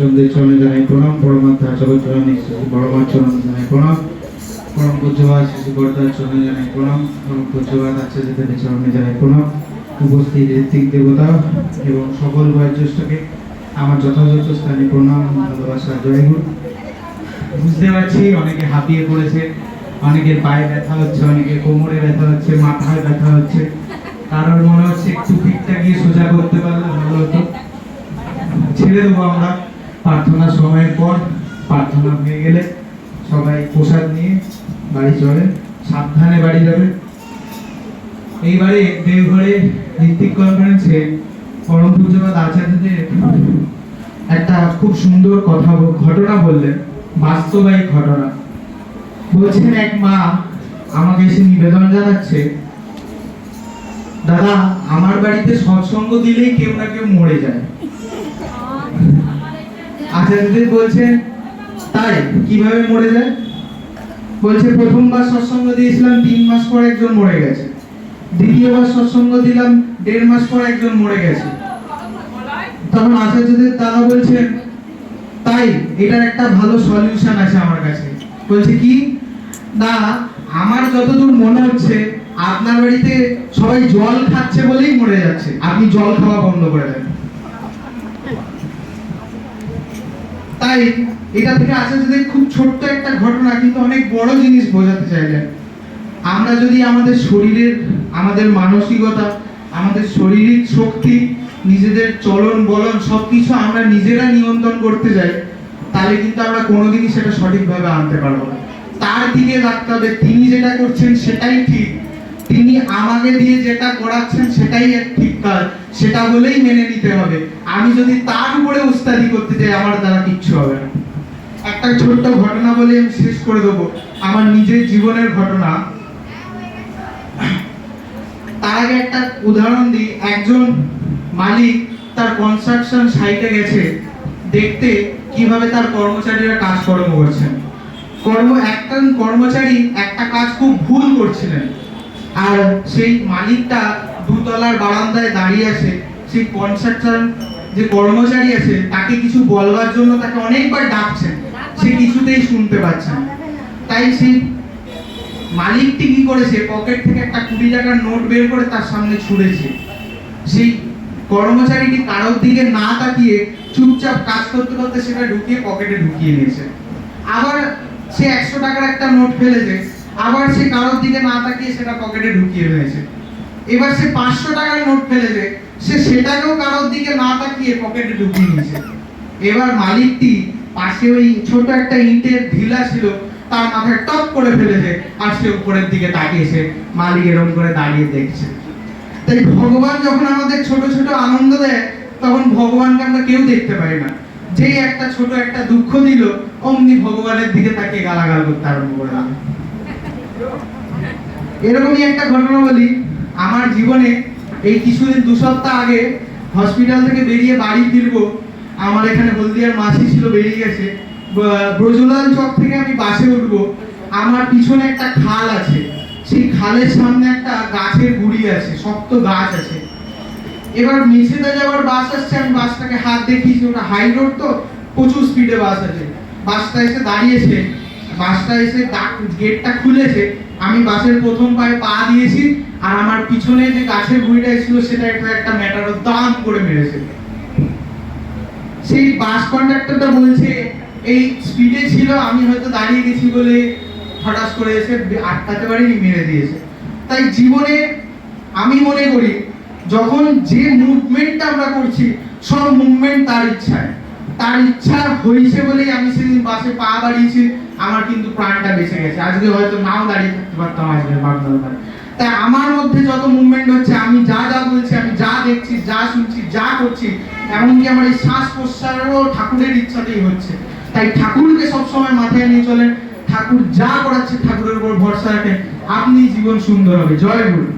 বৈষ্ণবদের চরণে জানাই প্রণাম, পরমাত্মার চরণে বড়মার চরণে জানাই প্রণাম, পরম পূজ্যবাদ শ্রী বর্দার চরণে জানাই প্রণাম, পরম পূজ্যবাদ আচার্যদের চরণে জানাই প্রণাম, উপস্থিত ঋত্বিক দেবতা এবং সকল বয়োজ্যেষ্ঠকে আমার যথাযথ স্থানে প্রণাম, ভালোবাসা, জয়গুরু। বুঝতে পারছি অনেকে হাঁপিয়ে পড়েছে, অনেকের পায়ে ব্যথা হচ্ছে, অনেকের কোমরে ব্যথা হচ্ছে, মাথায় ব্যথা হচ্ছে, কারোর মনে হচ্ছে একটু পিঠটা গিয়ে সোজা করতে পারলে ভালো হতো। ছেড়ে দেবো আমরা প্রার্থনার সময়ের পর। প্রার্থনা হয়ে গেলে সবাই প্রসাদ নিয়ে বাড়ি চলে, সাবধানে বাড়ি যাবে। এইবারে দেওঘরে ঋত্বিক কনফারেন্সে পরম পূজ্যপাদ আচার্যদের একটা খুব সুন্দর ঘটনা বললেন, বাস্তবায়িক ঘটনা। বলছেন এক মা আমাকে এসে নিবেদন জানাচ্ছে, দাদা আমার বাড়িতে সৎসঙ্গ দিলেই কেউ না কেউ মরে যায়। আচার্যদের বলছেন তাই কিভাবে মরে যায়? বলছে প্রথমবার সৎসঙ্গ দিয়েছিলাম 3 মাস পর একজন মরে গেছে, দ্বিতীয়বার সৎসঙ্গ দিলাম 1.5 মাস পর একজন মরে গেছে। তখন আচার্যদের দাদা বলছেন তাই এটার একটা ভালো সলিউশন আছে আমার কাছে। বলছে কি? না, আমার যতদূর মনে হচ্ছে আপনার বাড়িতে সবাই জল খাচ্ছে বলেই মরে যাচ্ছে, আপনি জল খাওয়া বন্ধ করে দেন। তাই এটা থেকে আচার্যদের খুব ছোট্ট একটা ঘটনা কিন্তু অনেক বড় জিনিস বোঝাতে চাইলেন। আমরা যদি আমাদের শরীরের, আমাদের মানসিকতা, আমাদের শারীরিক শক্তি, নিজেদের চলন বলন সবকিছু আমরা নিজেরা নিয়ন্ত্রণ করতে যাই, তাহলে কিন্তু আমরা কোনোদিনই সেটা সঠিকভাবে আনতে পারবো না। তার দিকে রাখতে হবে, তিনি যেটা করছেন সেটাই ঠিক, তিনি আমাকে দিয়ে যেটা করাচ্ছেন সেটাই এক ঠিক কাজ, সেটা বলেই মেনে নিতে হবে। আমি যদি তার উপরে উস্তাদি করতে যাই আমার দ্বারা কিচ্ছু হবে না। একটা ছোট্ট ঘটনা বলে আমি শেষ করে দেবো, আমার নিজের জীবনের ঘটনা। তার আগে একটা উদাহরণ দিই। একজন মালিক তার কনস্ট্রাকশন সাইটে গেছে দেখতে কিভাবে তার কর্মচারীরা কাজকর্ম করছেন। একটা কর্মচারী একটা কাজ খুব ভুল করছিলেন, আর সেই মালিকটা দুতলার বারান্দায় দাঁড়িয়ে আছে। সেই কনস্ট্রাকশন যে কর্মচারী আছে তাকে কিছু বলবার জন্য তাকে অনেকবার ডাকছেন, সে কিছুতেই শুনতে পাচ্ছে না। তাই সেই মালিকটি কি করেছে, পকেট থেকে একটা 20 টাকার নোট বের করে তার সামনে ছুঁড়েছে। সেই কর্মচারীটি কারোর দিকে না তাকিয়ে চুপচাপ কাজ করতে করতে সেটা ঢুকিয়ে পকেটে ঢুকিয়ে নিয়েছে। আবার সে 100 টাকার একটা নোট ফেলেছে, আবার সে কারোর দিকে না তাকিয়ে সেটা পকেটে ঢুকিয়ে নিয়েছে। এবার সে 500 টাকার নোট ফেলেছে, সে সেটাকেও কারোর দিকে না তাকিয়ে পকেটে ঢুকিয়ে নিয়েছে। এবার মালিকটি পাশে ওই ছোট একটা ইটের ঢিলা ছিল, তার মাথায় টপ করে ফেলেছে, আর সে উপরের দিকে তাকিয়েছে, মালিক এরকম করে দাঁড়িয়ে দেখছে। তাই ভগবান যখন আমাদের ছোট ছোট আনন্দ দেয়, তখন ভগবানকে আমরা কেউ দেখতে পাই না। যেই একটা ছোট একটা দুঃখ দিল, অমনি ভগবানের দিকে তাকিয়ে গালাগাল করতে আরম্ভ করে দিল। এরকমই একটা ঘটনা বলি। আমার জীবনে এই কিছুদিন 2 সপ্তাহ আগে হসপিটাল থেকে বেরিয়ে বাড়ি ফিরবো, আমার এখানে হলদিয়ার মাসি ছিল, বেরিয়ে গেছে। ব্রজলাল চক থেকে আমি বাসে উঠবো, আমার পিছনে একটা খাল আছে, সেই খালের সামনে একটা গাছের গুড়ি আছে, শক্ত গাছ আছে। এবার মেছেদা যাওয়ার বাস আসছে, আমি বাসটাকে হাত দেখিয়েছি, ওটা হাই রোড তো, প্রচুর স্পিডে বাস আছে। বাসটা এসে দাঁড়িয়েছে, বাসটা এসে গেটটা খুলেছে, আমি বাসের প্রথম পায়ে পা দিয়েছি, আর আমার পিছনে যে গাছের গুড়িটা ছিল সেটা একটা ম্যাটারও দাম করে মেরেছে। সেই বাস কন্ডাক্টরটা বলছে এই স্পিডে ছিল, আমি হয়তো দাঁড়িয়ে গেছি বলে হঠাৎ করে এসে আটকাতে পারিনি, মেরে দিয়েছে। তাই জীবনে আমি মনে করি যখন যে মুভমেন্টটা আমরা করছি, সব মুভমেন্ট তার ইচ্ছায়, তার ইচ্ছা হয়েছে বলেই আমি সেদিন বাসে পা বাড়িয়েছি, আমার কিন্তু প্রাণটা বেঁচে গেছে। আজকে হয়তো নাও দাঁড়িয়ে থাকতে পারতাম আজকে বাগদার। তাই আমার মধ্যে যত মুভমেন্ট হচ্ছে, আমি যা যা বলছি, আমি যা দেখছি, যা শুনছি, যা করছি, এমনকি আমার এই শ্বাস প্রশ্বাসও ঠাকুরের ইচ্ছাতেই হচ্ছে। তাই ঠাকুরকে সবসময় মাথায় নিয়ে চলেন, ঠাকুর যা করাচ্ছে ঠাকুরের উপর ভরসা রাখেন, আপনি জীবন সুন্দর হবে। জয় গুরু।